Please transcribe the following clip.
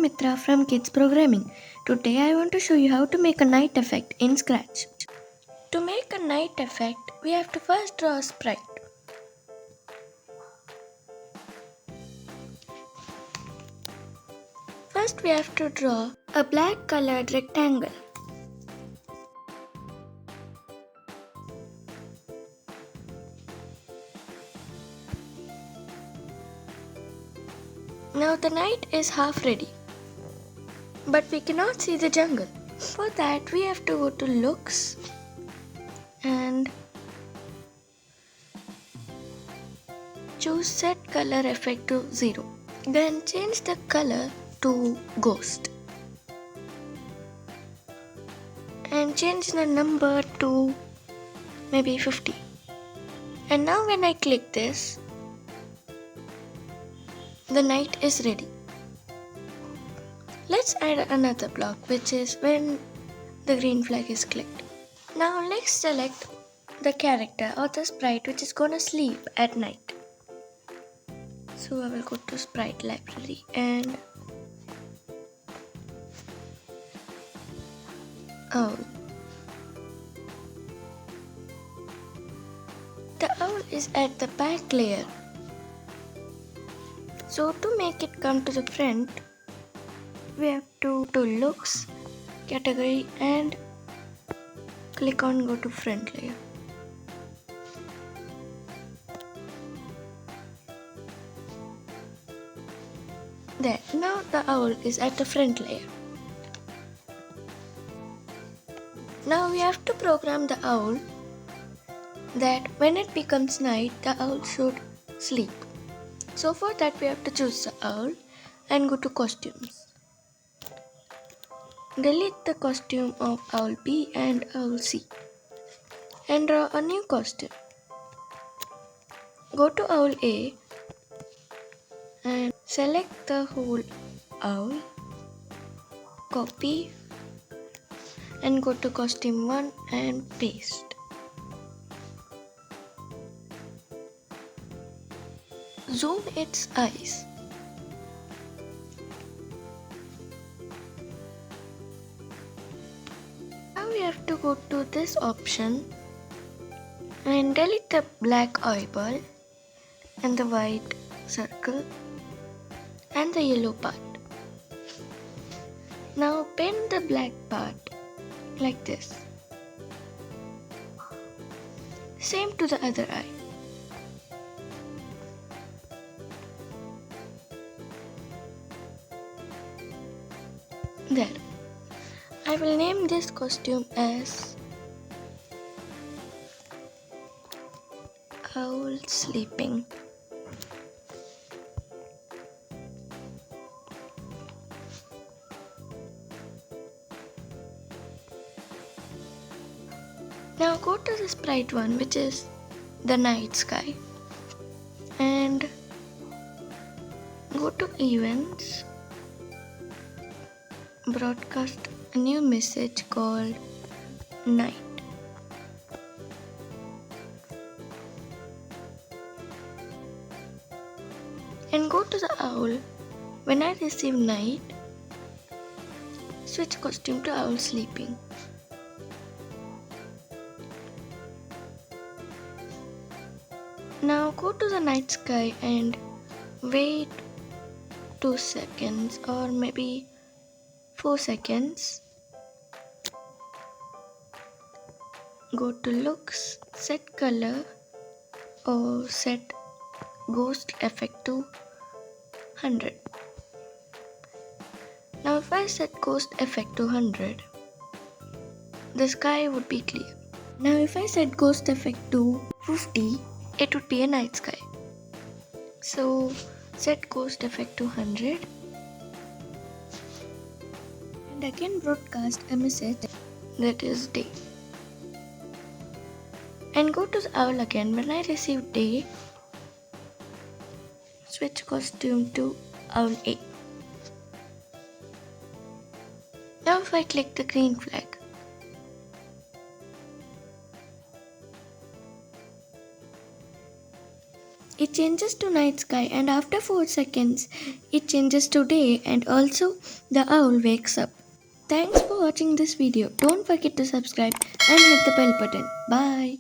Mitra from Kids Programming. Today I want to show you how to make a night effect in Scratch. To make a night effect, we have to first draw a sprite. First we have to draw a black colored rectangle. Now the night is half ready, but we cannot see the jungle. For that we have to go to looks and choose set color effect to 0. Then change the color to ghost and change the number to maybe 50. And now when I click this, the night is ready. Let's add another block, which is when the green flag is clicked. Now let's select the character or the sprite which is gonna sleep at night. So I will go to sprite library and owl. The owl is at the back layer. So to make it come to the front, we have to looks, category and click on go to front layer. There, now the owl is at the front layer. Now we have to program the owl that when it becomes night, the owl should sleep. So for that we have to choose the owl and go to costumes. Delete the costume of owl B and owl C and draw a new costume. Go to owl A and select the whole owl, copy and go to costume 1 and paste. Zoom its eyes. Now we have to go to this option and delete the black eyeball and the white circle and the yellow part. Now pin the black part like this. Same to the other eye. There. I will name this costume as Owl Sleeping. Now go to the sprite 1, which is the night sky, and go to events, broadcast a new message called night. And go to the owl. When I receive night, switch costume to owl sleeping. Now go to the night sky and wait 2 seconds or maybe 4 seconds. Go to looks, set color or set ghost effect to 100. Now if I set ghost effect to 100, the sky would be clear. Now if I set ghost effect to 50, it would be a night sky. So set ghost effect to 100 and again broadcast a message that is day. And go to the owl again. When I receive day, switch costume to owl A. Now if I click the green flag, it changes to night sky, and after 4 seconds, it changes to day, and also the owl wakes up. Thanks for watching this video. Don't forget to subscribe and hit the bell button. Bye.